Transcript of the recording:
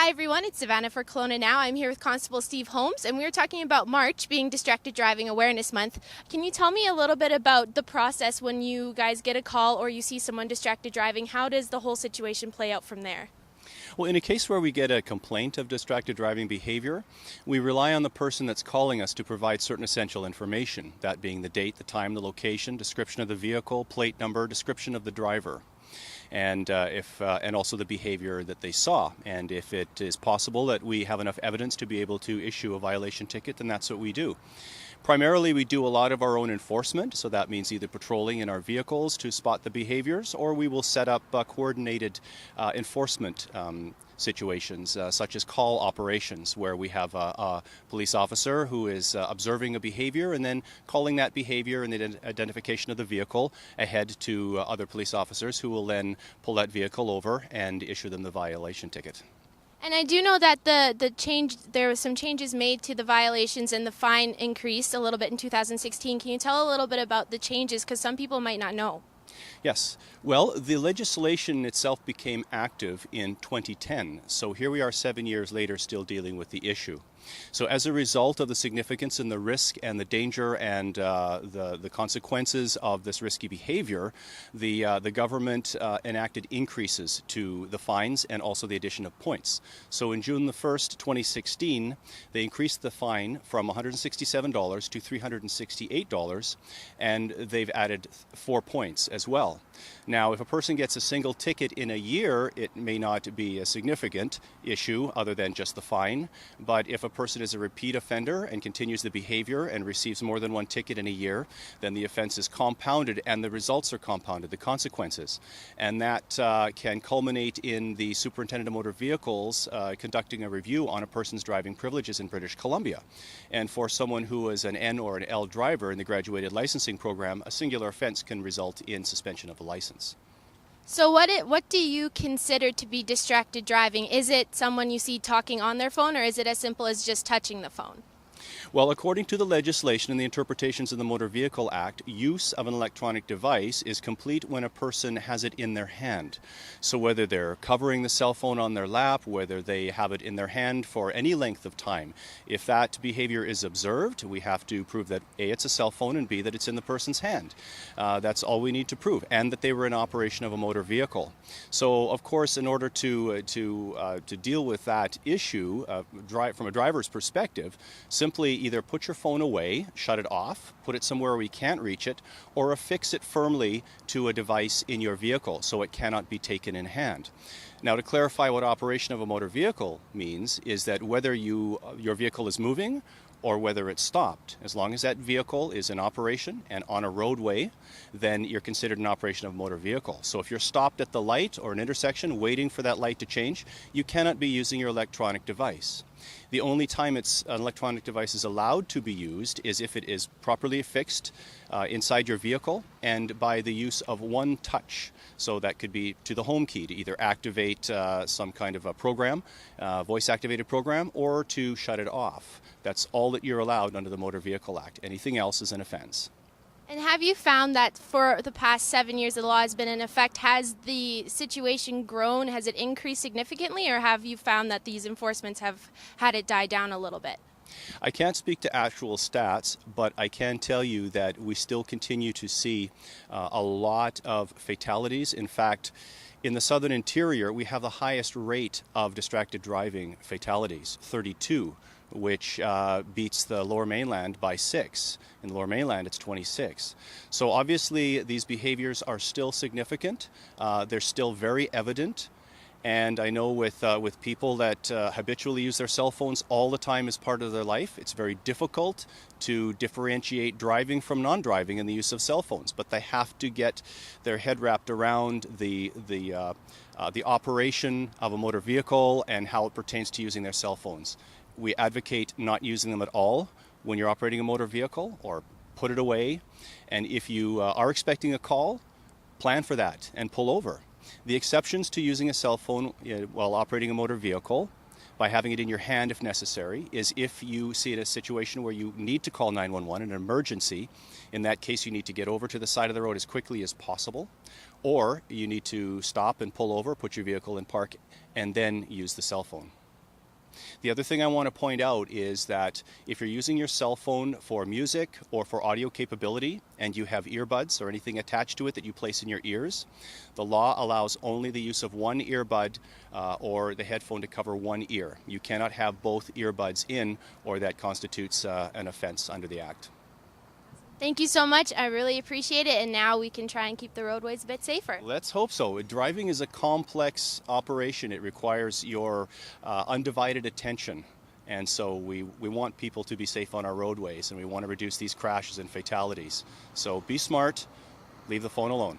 Hi everyone, it's Savannah for Kelowna Now. I'm here with Constable Steve Holmes, and we were talking about March being Distracted Driving Awareness Month. Can you tell me a little bit about the process when you guys get a call or you see someone distracted driving? How does the whole situation play out from there? Well, in a case where we get a complaint of distracted driving behavior, we rely on the person that's calling us to provide certain essential information, that being the date, the time, the location, description of the vehicle, plate number, description of the driver, and and also the behavior that they saw. And if it is possible that we have enough evidence to be able to issue a violation ticket, then that's what we do. Primarily, we do a lot of our own enforcement, so that means either patrolling in our vehicles to spot the behaviors, or we will set up coordinated enforcement situations, such as call operations, where we have a police officer who is observing a behavior and then calling that behavior and the identification of the vehicle ahead to other police officers who will then pull that vehicle over and issue them the violation ticket. And I do know that there was some changes made to the violations and the fine increased a little bit in 2016. Can you tell a little bit about the changes, because some people might not know? Yes. Well, the legislation itself became active in 2010, so here we are 7 years later still dealing with the issue. So as a result of the significance and the risk and the danger and the consequences of this risky behavior, the government enacted increases to the fines and also the addition of points. So in June the 1st, 2016, they increased the fine from $167 to $368, and they've added 4 points as well. Now, if a person gets a single ticket in a year, it may not be a significant issue other than just the fine, but if a person is a repeat offender and continues the behavior and receives more than 1 ticket in a year, then the offense is compounded and the results are compounded, the consequences. And that can culminate in the Superintendent of Motor Vehicles conducting a review on a person's driving privileges in British Columbia. And for someone who is an N or an L driver in the graduated licensing program, a singular offense can result in suspension of a license. So what do you consider to be distracted driving? Is it someone you see talking on their phone, or is it as simple as just touching the phone? Well, according to the legislation and the interpretations of the Motor Vehicle Act, use of an electronic device is complete when a person has it in their hand. So whether they're covering the cell phone on their lap, whether they have it in their hand for any length of time, if that behavior is observed, we have to prove that A, it's a cell phone, and B, that it's in the person's hand. That's all we need to prove, and that they were in operation of a motor vehicle. So, of course, in order to deal with that issue, from a driver's perspective, simply either put your phone away, shut it off, put it somewhere where we can't reach it, or affix it firmly to a device in your vehicle so it cannot be taken in hand. Now, to clarify what operation of a motor vehicle means is that whether your vehicle is moving or whether it's stopped, as long as that vehicle is in operation and on a roadway, then you're considered an operation of a motor vehicle. So if you're stopped at the light or an intersection waiting for that light to change, you cannot be using your electronic device. The only time an electronic device is allowed to be used is if it is properly affixed inside your vehicle and by the use of one touch. So that could be to the home key to either activate some kind of a program, voice-activated program, or to shut it off. That's all that you're allowed under the Motor Vehicle Act. Anything else is an offense. And have you found that for the past 7 years the law has been in effect, has the situation grown, has it increased significantly, or have you found that these enforcements have had it die down a little bit? I can't speak to actual stats, but I can tell you that we still continue to see a lot of fatalities. In fact, in the southern interior, we have the highest rate of distracted driving fatalities, 32, which beats the Lower Mainland by 6. In the Lower Mainland, it's 26. So obviously, these behaviors are still significant. They're still very evident. And I know with people that habitually use their cell phones all the time as part of their life, it's very difficult to differentiate driving from non-driving in the use of cell phones. But they have to get their head wrapped around the operation of a motor vehicle and how it pertains to using their cell phones. We advocate not using them at all when you're operating a motor vehicle, or put it away. And if you are expecting a call, plan for that and pull over. The exceptions to using a cell phone while operating a motor vehicle, by having it in your hand if necessary, is if you see it a situation where you need to call 911, an emergency. In that case, you need to get over to the side of the road as quickly as possible, or you need to stop and pull over, put your vehicle in park, and then use the cell phone. The other thing I want to point out is that if you're using your cell phone for music or for audio capability and you have earbuds or anything attached to it that you place in your ears, the law allows only the use of one earbud or the headphone to cover one ear. You cannot have both earbuds in, or that constitutes an offense under the Act. Thank you so much. I really appreciate it. And now we can try and keep the roadways a bit safer. Let's hope so. Driving is a complex operation. It requires your undivided attention. And so we want people to be safe on our roadways, and we want to reduce these crashes and fatalities. So be smart, leave the phone alone.